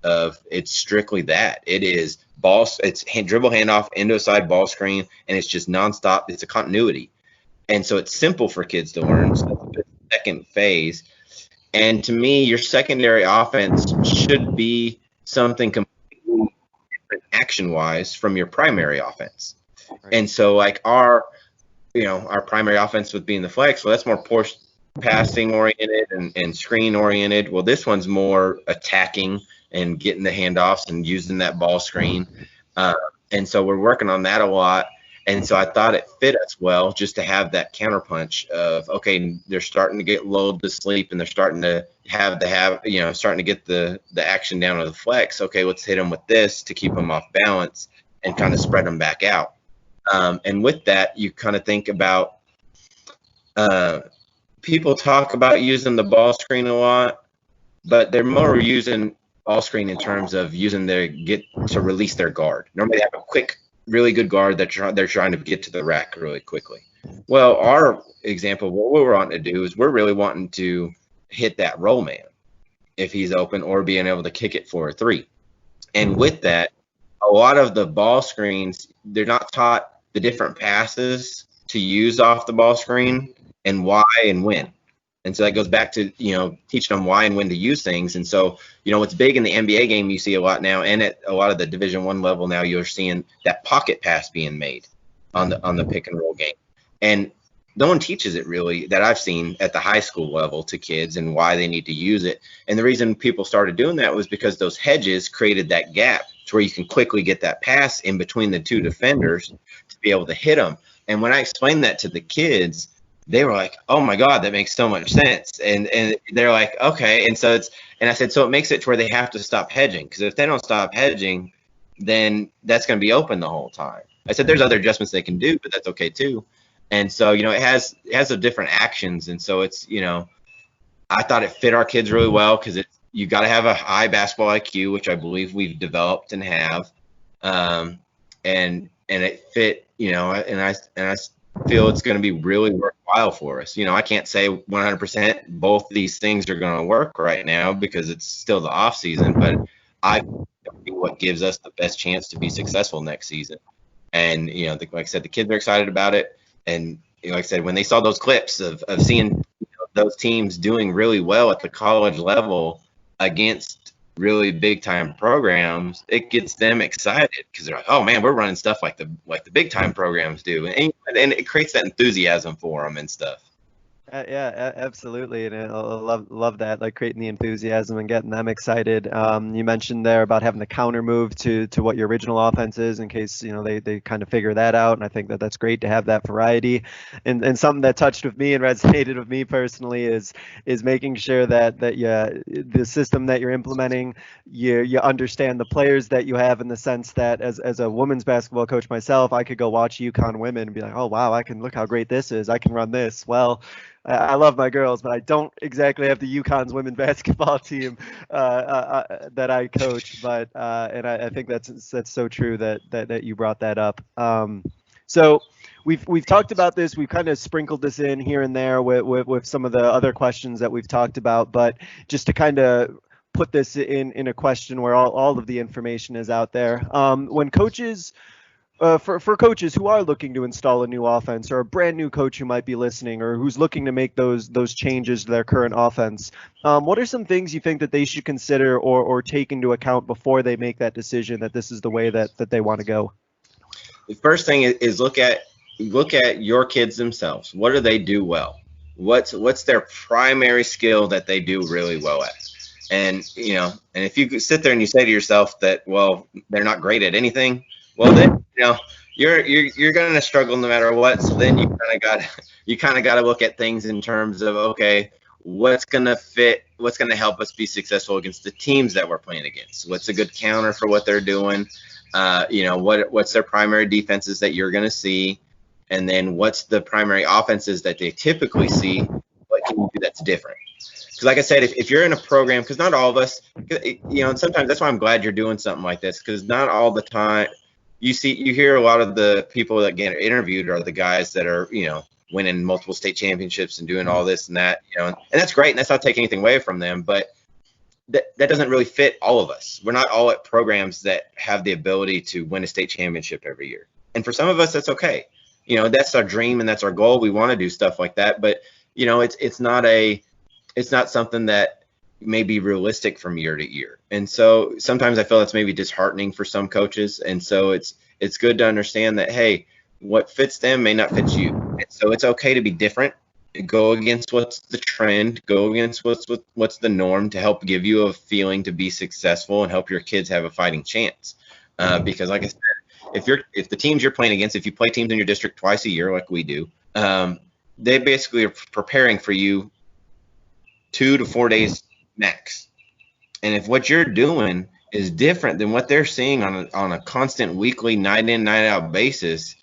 it's strictly that. It is it's dribble handoff into a side ball screen, and it's just nonstop. It's a continuity. And so it's simple for kids to learn. So that's the second phase. And to me, your secondary offense should be something completely different action-wise from your primary offense. Right. And so like our primary offense with being the flex, well, that's more passing oriented and screen oriented. Well, this one's more attacking and getting the handoffs and using that ball screen. And so we're working on that a lot. And so I thought it fit us well just to have that counterpunch of, okay, they're starting to get lulled to sleep and they're starting to starting to get the action down to the flex. Okay, let's hit them with this to keep them off balance and kind of spread them back out. And with that, you kind of think about people talk about using the ball screen a lot, but they're more using ball screen in terms of using to release their guard. Normally they have a quick, really good guard that they're trying to get to the rack really quickly. Well, our example, what we're wanting to do is we're really wanting to hit that roll man if he's open, or being able to kick it for a three. And with that, a lot of the ball screens, they're not taught the different passes to use off the ball screen and why and when. And so that goes back to, teaching them why and when to use things. And so, what's big in the NBA game you see a lot now, and at a lot of the Division I level now, you're seeing that pocket pass being made on the pick and roll game. And no one teaches it really that I've seen at the high school level to kids and why they need to use it. And the reason people started doing that was because those hedges created that gap to where you can quickly get that pass in between the two defenders to be able to hit them. And when I explained that to the kids, they were like, oh my God, that makes so much sense. And they're like, okay. And so I said, so it makes it to where they have to stop hedging, because if they don't stop hedging, then that's going to be open the whole time. I said, there's other adjustments they can do, but that's okay too. And so, it has the different actions. And so it's, I thought it fit our kids really well, because you got to have a high basketball IQ, which I believe we've developed and have. And it fit, and I feel it's going to be really worthwhile for us. I can't say 100% both these things are going to work right now because it's still the off season, but I think what gives us the best chance to be successful next season. And, like I said, the kids are excited about it. And like I said, when they saw those clips of seeing those teams doing really well at the college level against really big time programs, it gets them excited, because they're like, oh man, we're running stuff like the big time programs do, and it creates that enthusiasm for them and stuff. Yeah, absolutely, and I love that, like creating the enthusiasm and getting them excited. You mentioned there about having the counter move to what your original offense is, in case they kind of figure that out, and I think that's great to have that variety. And something that touched with me and resonated with me personally is making sure that the system that you're implementing, you understand the players that you have, in the sense that as a women's basketball coach myself, I could go watch UConn women and be like, oh wow, I can look how great this is, I can run this. Well, I love my girls, but I don't exactly have the UConn's women basketball team that I coach. But and I think that's so true that you brought that up. So we've talked about this. We've kind of sprinkled this in here and there with some of the other questions that we've talked about. But just to kind of put this in a question where all of the information is out there. When coaches for coaches who are looking to install a new offense, or a brand new coach who might be listening, or who's looking to make those changes to their current offense, what are some things you think that they should consider or take into account before they make that decision that this is the way that they want to go? The first thing is look at your kids themselves. What do they do well? What's their primary skill that they do really well at? And and if you sit there and you say to yourself that, well, they're not great at anything, well then you're going to struggle no matter what. So then you kind of got to look at things in terms of, okay, what's going to fit, what's going to help us be successful against the teams that we're playing against. What's a good counter for what they're doing? What's their primary defenses that you're going to see, and then what's the primary offenses that they typically see? What can you do that's different? Because like I said, if you're in a program, because not all of us, and sometimes that's why I'm glad you're doing something like this, because not all the time you hear a lot of the people that get interviewed are the guys that are winning multiple state championships and doing all this and that, and that's great, and that's not taking anything away from them, but that doesn't really fit all of us. We're not all at programs that have the ability to win a state championship every year, and for some of us that's okay. That's our dream and that's our goal. We want to do stuff like that, but it's not something that may be realistic from year to year. And so sometimes I feel that's maybe disheartening for some coaches. And so it's good to understand that, hey, what fits them may not fit you. And so it's okay to be different, go against what's the trend, go against what's the norm, to help give you a feeling to be successful and help your kids have a fighting chance. Because like I said, if the teams you're playing against, if you play teams in your district twice a year like we do, they basically are preparing for you 2 to 4 days max. And if what you're doing is different than what they're seeing on a constant weekly, night in, night out basis,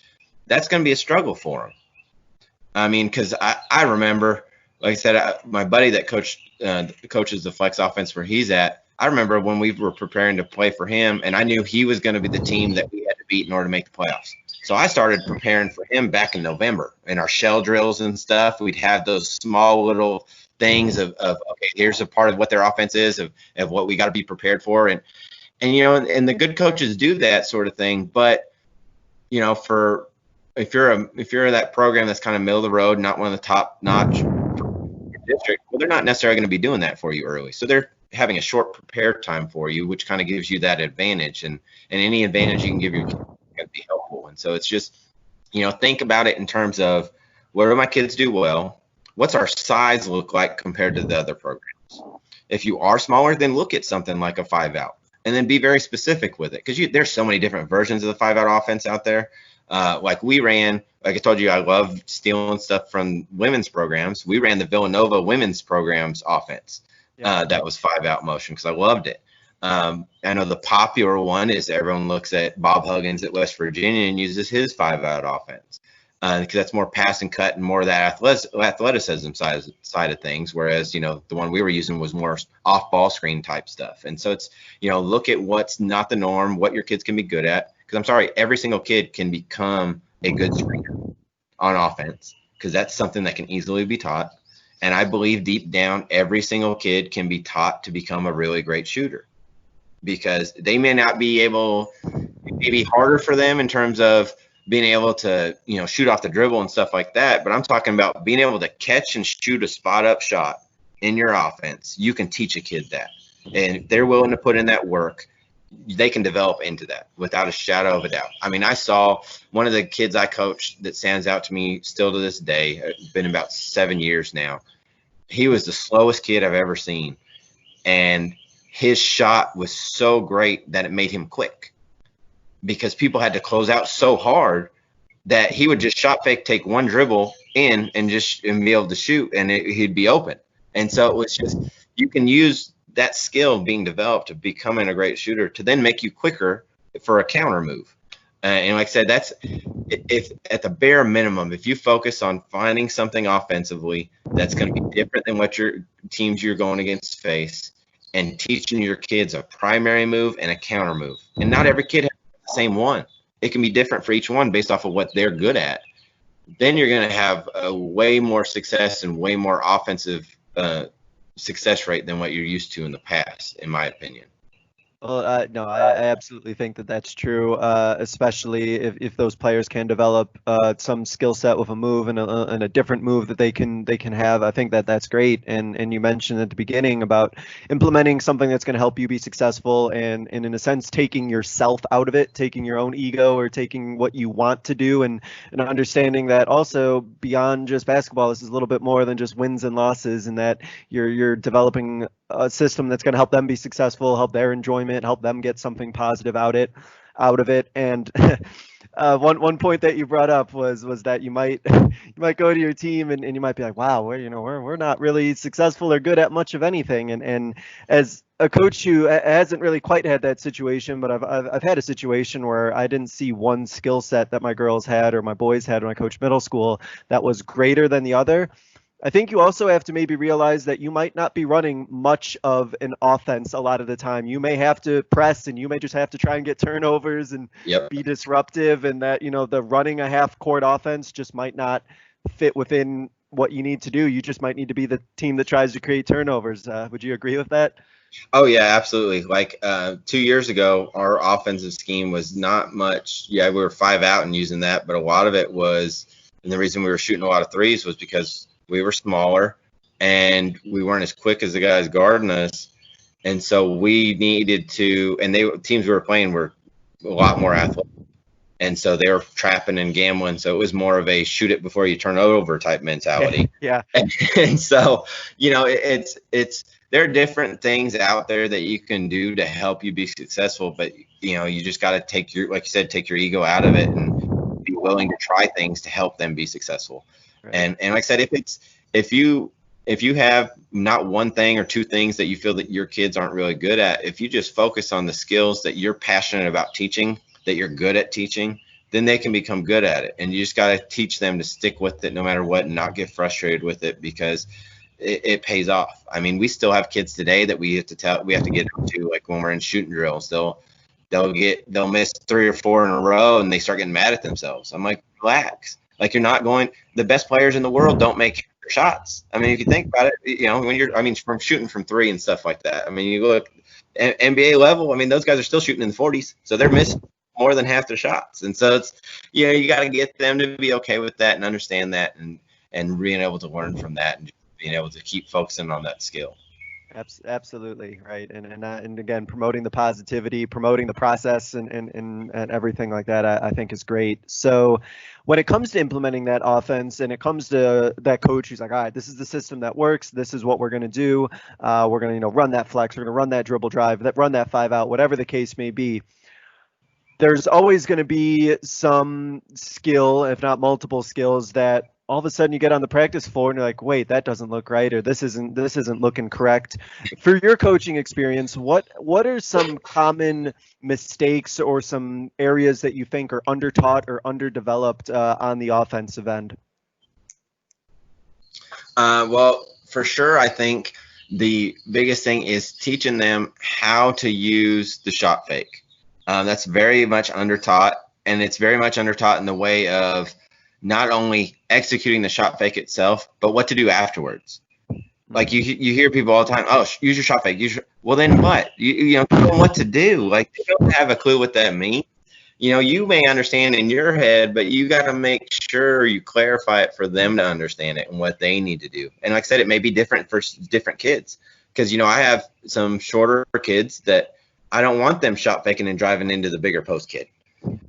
that's going to be a struggle for them. I mean, because I remember, like I said, my buddy that coaches the flex offense where he's at, I remember when we were preparing to play for him, and I knew he was going to be the team that we had to beat in order to make the playoffs. So I started preparing for him back in November. In our shell drills and stuff, we'd have those small little things of okay, here's a part of what their offense is, of what we got to be prepared for, and the good coaches do that sort of thing. But for if you're that program that's kind of middle of the road, not one of the top notch district, well, they're not necessarily going to be doing that for you early. So they're having a short prepare time for you, which kind of gives you that advantage, and any advantage you can give your kids is going to be helpful. And so it's just think about it in terms of, what do my kids do well? What's our size look like compared to the other programs? If you are smaller, then look at something like a 5-out, and then be very specific with it, because there's so many different versions of the 5-out offense out there. Like I told you, I love stealing stuff from women's programs. We ran the Villanova women's programs offense. That was 5-out motion, because I loved it. I know the popular one is everyone looks at Bob Huggins at West Virginia and uses his 5-out offense. Because that's more pass and cut and more of that athleticism side of things, whereas the one we were using was more off ball screen type stuff. And so it's look at what's not the norm, what your kids can be good at. Because I'm sorry, every single kid can become a good screener on offense, because that's something that can easily be taught. And I believe deep down, every single kid can be taught to become a really great shooter, because they may not be able, it may be harder for them in terms of being able to, shoot off the dribble and stuff like that. But I'm talking about being able to catch and shoot a spot up shot in your offense. You can teach a kid that. And if they're willing to put in that work, they can develop into that without a shadow of a doubt. I mean, I saw one of the kids I coached that stands out to me still to this day. It's been about 7 years now. He was the slowest kid I've ever seen. And his shot was so great that it made him quick, because people had to close out so hard that he would just shot fake, take one dribble in and be able to shoot, and he'd be open. And so it was just, you can use that skill being developed to becoming a great shooter to then make you quicker for a counter move. And like I said, that's if at the bare minimum, if you focus on finding something offensively that's going to be different than what your teams you're going against face, and teaching your kids a primary move and a counter move. And not every kid has the same one. It can be different for each one based off of what they're good at. Then you're going to have a way more success and way more offensive success rate than what you're used to in the past, in my opinion. Well, no, I absolutely think that that's true, especially if those players can develop some skill set with a move and a different move that they can have. I think that that's great. And you mentioned at the beginning about implementing something that's going to help you be successful, and in a sense taking yourself out of it, taking your own ego or taking what you want to do, and understanding that also beyond just basketball, this is a little bit more than just wins and losses, and that you're developing a system that's going to help them be successful, help their enjoyment, help them get something positive out of it. And one point that you brought up was that you might go to your team and you might be like, wow, we're not really successful or good at much of anything. And as a coach who hasn't really quite had that situation, but I've had a situation where I didn't see one skill set that my girls had or my boys had when I coached middle school that was greater than the other. I think you also have to maybe realize that you might not be running much of an offense a lot of the time. You may have to press, and you may just have to try and get turnovers and be disruptive, and that, the running a half court offense just might not fit within what you need to do. You just might need to be the team that tries to create turnovers. Would you agree with that? Oh yeah, absolutely. Like 2 years ago, our offensive scheme was not much. Yeah, we were 5 out and using that, but a lot of it was, and the reason we were shooting a lot of threes was because we were smaller and we weren't as quick as the guys guarding us. And so we needed to, and teams we were playing were a lot more athletic. And so they were trapping and gambling. So it was more of a shoot it before you turn over type mentality. Yeah. And so, there are different things out there that you can do to help you be successful, but you just got to take like you said, take your ego out of it and be willing to try things to help them be successful. Right. And like I said, if you have not one thing or two things that you feel that your kids aren't really good at, if you just focus on the skills that you're passionate about teaching, that you're good at teaching, then they can become good at it. And you just got to teach them to stick with it no matter what and not get frustrated with it, because it pays off. I mean, we still have kids today that we have to get to, like when we're in shooting drills, they'll miss 3 or 4 in a row and they start getting mad at themselves. I'm like, relax. Like, you're not going, the best players in the world don't make shots. I mean, if you think about it, from shooting from 3 and stuff like that. I mean, you look at NBA level, I mean, those guys are still shooting in the 40s. So they're missing more than half their shots. And so it's, you got to get them to be okay with that and understand that and being able to learn from that and being able to keep focusing on that skill. Absolutely right, and again, promoting the positivity, promoting the process, and everything like that, I think is great. So, when it comes to implementing that offense, and it comes to that coach who's like, all right, this is the system that works. This is what we're going to do. We're going to run that flex. We're going to run that dribble drive. Run that 5 out. Whatever the case may be. There's always going to be some skill, if not multiple skills, that all of a sudden you get on the practice floor and you're like, wait, that doesn't look right, or this isn't looking correct. For your coaching experience, what are some common mistakes or some areas that you think are undertaught or underdeveloped on the offensive end? Well, for sure, I think the biggest thing is teaching them how to use the shot fake. That's very much undertaught, and it's very much undertaught in the way of not only executing the shot fake itself, but what to do afterwards. Like you hear people all the time, oh, use your shot fake. Well, then what? You tell them what to do. Like, they don't have a clue what that means. You may understand in your head, but you got to make sure you clarify it for them to understand it and what they need to do. And like I said, it may be different for different kids, because I have some shorter kids that I don't want them shot faking and driving into the bigger post kid.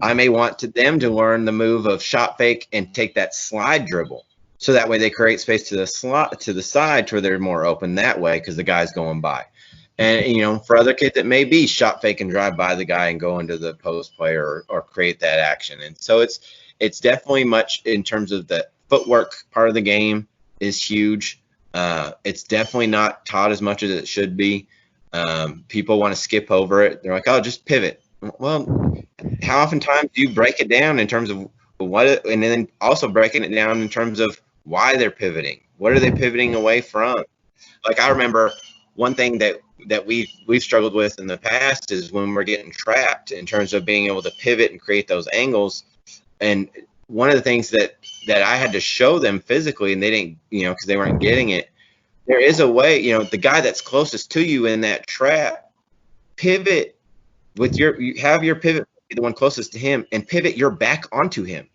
I may want them to learn the move of shot fake and take that slide dribble, so that way they create space to the side to where they're more open that way because the guy's going by. And for other kids, it may be shot fake and drive by the guy and go into the post player or create that action. And so it's definitely much in terms of the footwork part of the game is huge. It's definitely not taught as much as it should be. People want to skip over it. They're like, oh, just pivot. Well, how oftentimes do you break it down in terms of what, and then also breaking it down in terms of why they're pivoting? What are they pivoting away from? Like, I remember one thing that we've struggled with in the past is when we're getting trapped in terms of being able to pivot and create those angles. And one of the things that I had to show them physically, and they didn't, because they weren't getting it. There is a way, the guy that's closest to you in that trap, pivot with you have your pivot, the one closest to him, and pivot your back onto him.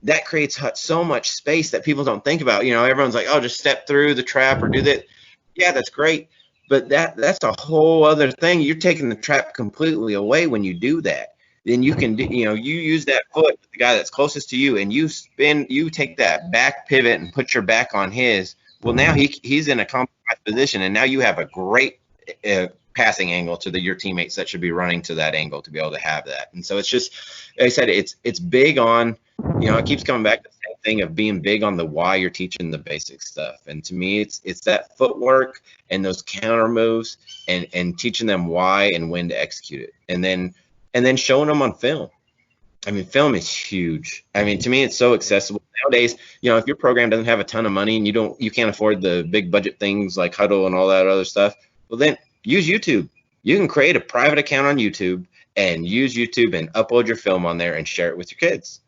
That creates so much space that people don't think about. Everyone's like, oh, just step through the trap or do that. Yeah, that's great. But that's a whole other thing. You're taking the trap completely away when you do that. Then you can, you use that foot, the guy that's closest to you, and you take that back pivot and put your back on his. Well, now he's in a compromised position, and now you have a great passing angle to your teammates that should be running to that angle to be able to have that. And so it's just, like I said, it's big on, it keeps coming back to the same thing of being big on the why you're teaching the basic stuff. And to me, it's that footwork and those counter moves and teaching them why and when to execute it. And then showing them on film. I mean, film is huge. I mean, to me, it's so accessible nowadays. If your program doesn't have a ton of money and you can't afford the big budget things like Huddle and all that other stuff, well, then use YouTube. You can create a private account on YouTube and use YouTube and upload your film on there and share it with your kids.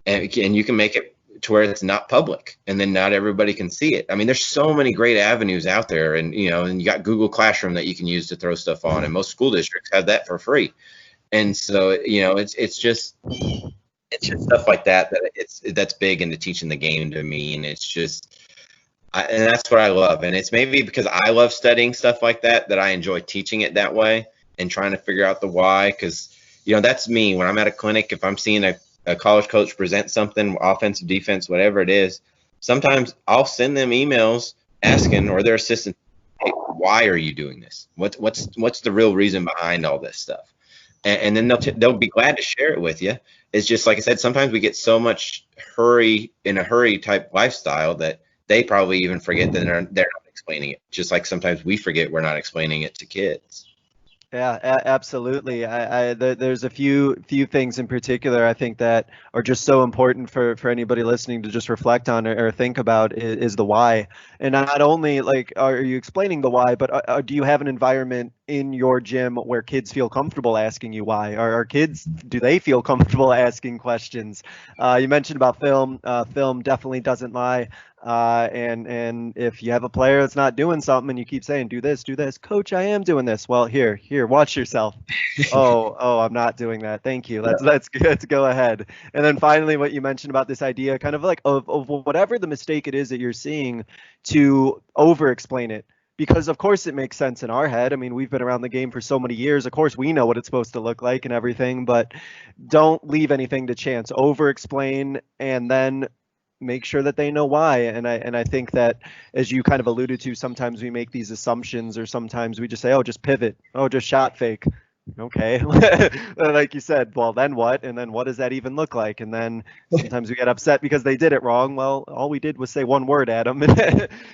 And you can make it to where it's not public, and then not everybody can see it. I mean, there's so many great avenues out there, and and you got Google Classroom that you can use to throw stuff on, and most school districts have that for free. And so, it's just stuff like that that's big into teaching the game to me, and it's just, and that's what I love. And it's maybe because I love studying stuff like that I enjoy teaching it that way and trying to figure out the why. Because that's me when I'm at a clinic. If I'm seeing a college coach present something, offensive, defense, whatever it is, sometimes I'll send them emails asking, or their assistant, hey, why are you doing this? What's the real reason behind all this stuff? And then they'll be glad to share it with you. It's just, like I said, sometimes we get so much in a hurry type lifestyle that they probably even forget that they're not explaining it. Just like sometimes we forget we're not explaining it to kids. Yeah, absolutely. There's a few things in particular I think that are just so important for anybody listening to just reflect on or think about is the why. And not only like are you explaining the why, but do you have an environment in your gym where kids feel comfortable asking you why? Are kids, do they feel comfortable asking questions? You mentioned about film. Film definitely doesn't lie. And if you have a player that's not doing something and you keep saying, do this, coach, I am doing this. Well, here, watch yourself. Oh, I'm not doing that. Thank you. Let's go ahead. And then finally, what you mentioned about this idea kind of like of whatever the mistake it is that you're seeing, to over explain it. Because of course it makes sense in our head. I mean, we've been around the game for so many years. Of course we know what it's supposed to look like and everything, but don't leave anything to chance. Over explain and then make sure that they know why. And I think that, as you kind of alluded to, sometimes we make these assumptions, or sometimes we just say, oh, just pivot, oh, just shot fake. Okay. Like you said, well, then what? And then what does that even look like? And then sometimes we get upset because they did it wrong. Well, all we did was say one word at them.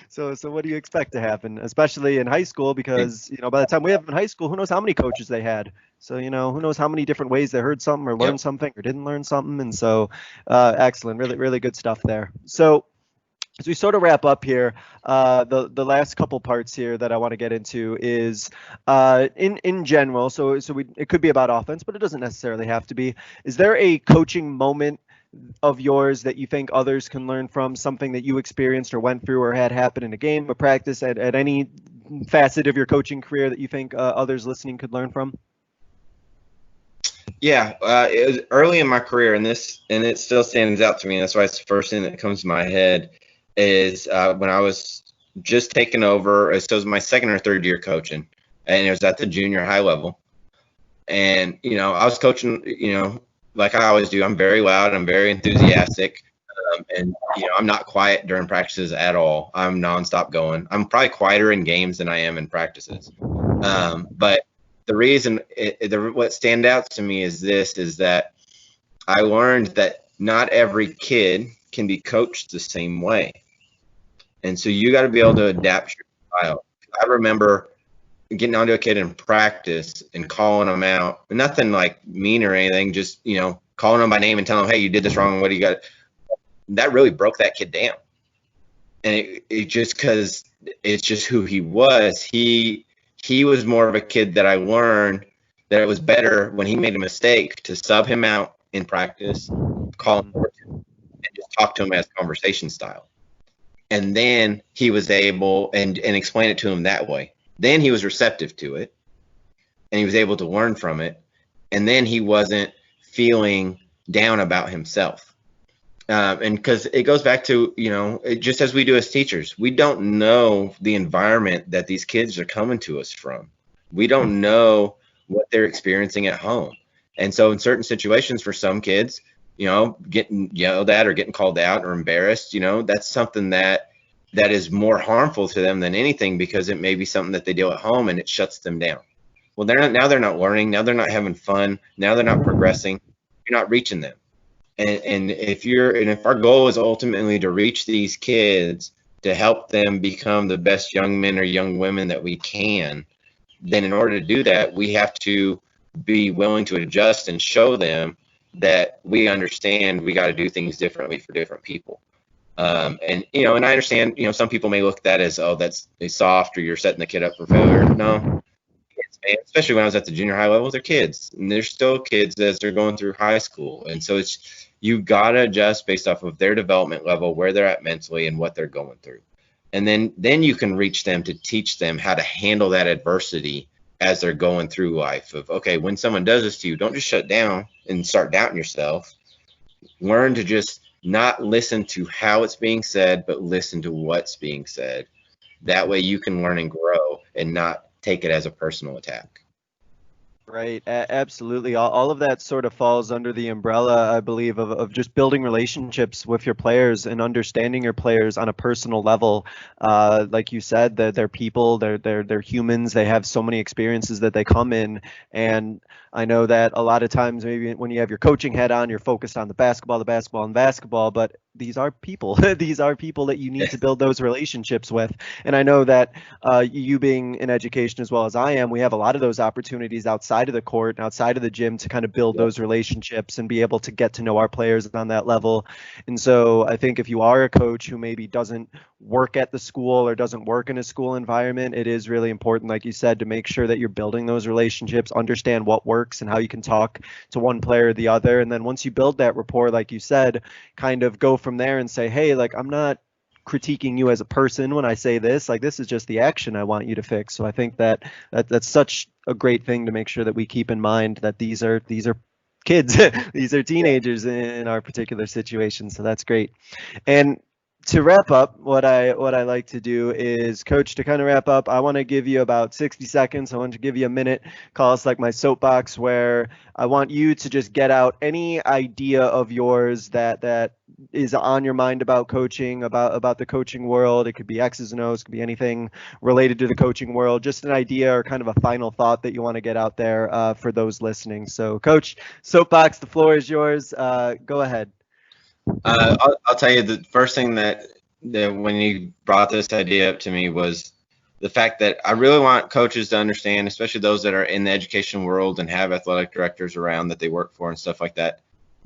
So what do you expect to happen, especially in high school? Because, by the time we have them in high school, who knows how many coaches they had. So, who knows how many different ways they heard something or learned something or didn't learn something. And so excellent. Really, really good stuff there. So as we sort of wrap up here, the last couple parts here that I want to get into is in general. So it could be about offense, but it doesn't necessarily have to be. Is there a coaching moment of yours that you think others can learn from, something that you experienced or went through or had happen in a game, a practice, at any facet of your coaching career that you think others listening could learn from? Yeah, it was early in my career, and it still stands out to me. That's why it's the first thing that comes to my head. Is when I was just taking over. So it was my second or third year coaching, and it was at the junior high level. And I was coaching, like I always do. I'm very loud. I'm very enthusiastic, and I'm not quiet during practices at all. I'm nonstop going. I'm probably quieter in games than I am in practices. But the reason what stand out to me is that I learned that not every kid can be coached the same way. And so you got to be able to adapt your style. I remember, getting onto a kid in practice and calling them out, nothing like mean or anything, just, calling them by name and telling them, hey, you did this wrong. What do you got? That really broke that kid down. And it just, because it's just who he was. He was more of a kid that I learned that it was better when he made a mistake to sub him out in practice, call him over to him, and just talk to him as conversation style. And then he was able and explain it to him that way. Then he was receptive to it, and he was able to learn from it. And then he wasn't feeling down about himself. And because it goes back to, just as we do as teachers, we don't know the environment that these kids are coming to us from. We don't know what they're experiencing at home. And so in certain situations for some kids, getting yelled at or getting called out or embarrassed, that's something that is more harmful to them than anything, because it may be something that they do at home and it shuts them down. Well, they're not learning. Now they're not having fun. Now they're not progressing. You're not reaching them. And if our goal is ultimately to reach these kids, to help them become the best young men or young women that we can, then in order to do that, we have to be willing to adjust and show them that we understand we got to do things differently for different people. And I understand, some people may look at that as, oh, that's soft, or you're setting the kid up for failure. No, kids, man, especially when I was at the junior high level, they're kids, and they're still kids as they're going through high school. And so you got to adjust based off of their development level, where they're at mentally and what they're going through. And then you can reach them to teach them how to handle that adversity as they're going through life. Of, okay, when someone does this to you, don't just shut down and start doubting yourself. Learn to just not listen to how it's being said, but listen to what's being said. That way you can learn and grow and not take it as a personal attack. Right, absolutely. All of that sort of falls under the umbrella, I believe, of just building relationships with your players and understanding your players on a personal level. Like you said, they're people, they're humans. They have so many experiences that they come in, and I know that a lot of times, maybe when you have your coaching hat on, you're focused on the basketball, and basketball, but these are people. These are people that you need to build those relationships with. And I know that you being in education as well as I am, we have a lot of those opportunities outside of the court, outside of the gym, to kind of build those relationships and be able to get to know our players on that level. And so I think if you are a coach who maybe doesn't work at the school or doesn't work in a school environment, it is really important, like you said, to make sure that you're building those relationships, understand what works and how you can talk to one player or the other. And then once you build that rapport, like you said, kind of go from there and say, hey, like, I'm not critiquing you as a person when I say this, like, this is just the action I want you to fix. So I think that's such a great thing to make sure that we keep in mind, that these are kids, these are teenagers in our particular situation. So that's great. And to wrap up, what I like to do is, Coach, to kind of wrap up, I want to give you about 60 seconds. I want to give you a minute, call us like my soapbox, where I want you to just get out any idea of yours that is on your mind about coaching, about the coaching world. It could be X's and O's, it could be anything related to the coaching world, just an idea or kind of a final thought that you want to get out there for those listening. So, Coach, soapbox, the floor is yours. Go ahead. I'll tell you, the first thing that when you brought this idea up to me was the fact that I really want coaches to understand, especially those that are in the education world and have athletic directors around that they work for and stuff like that.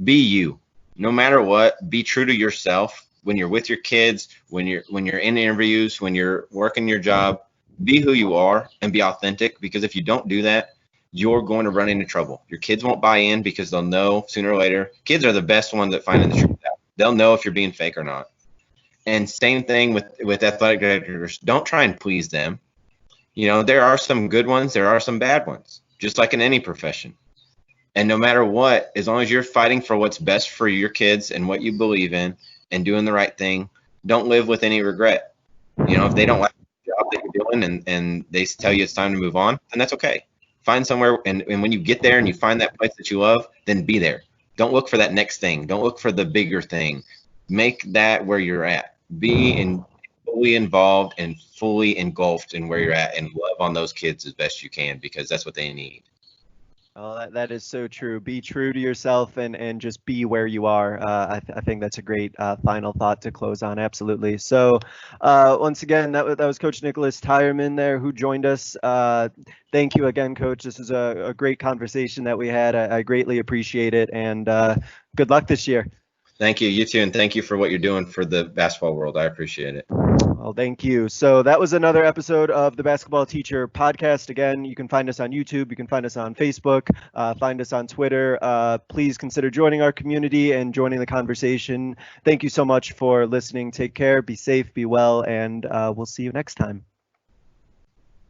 Be you, no matter what. Be true to yourself when you're with your kids, when you're in interviews, when you're working your job. Be who you are and be authentic, because if you don't do that, you're going to run into trouble. Your kids won't buy in, because they'll know sooner or later. Kids are the best ones at finding the truth out. They'll know if you're being fake or not. And same thing with athletic directors. Don't try and please them. There are some good ones, there are some bad ones, just like in any profession. And no matter what, as long as you're fighting for what's best for your kids and what you believe in and doing the right thing, don't live with any regret. If they don't like the job that you're doing and they tell you it's time to move on, then that's okay. Find somewhere, and when you get there and you find that place that you love, then be there. Don't look for that next thing. Don't look for the bigger thing. Make that where you're at. Be fully involved and fully engulfed in where you're at, and love on those kids as best you can, because that's what they need. Oh, that is so true. Be true to yourself and just be where you are. I think that's a great final thought to close on. Absolutely. So, once again, that was Coach Nicholas Tyerman there who joined us. Thank you again, Coach. This was a great conversation that we had. I greatly appreciate it, and good luck this year. Thank you. You too. And thank you for what you're doing for the basketball world. I appreciate it. Well, thank you. So that was another episode of the Basketball Teacher Podcast. Again, you can find us on YouTube. You can find us on Facebook. Find us on Twitter. Please consider joining our community and joining the conversation. Thank you so much for listening. Take care. Be safe. Be well. And we'll see you next time.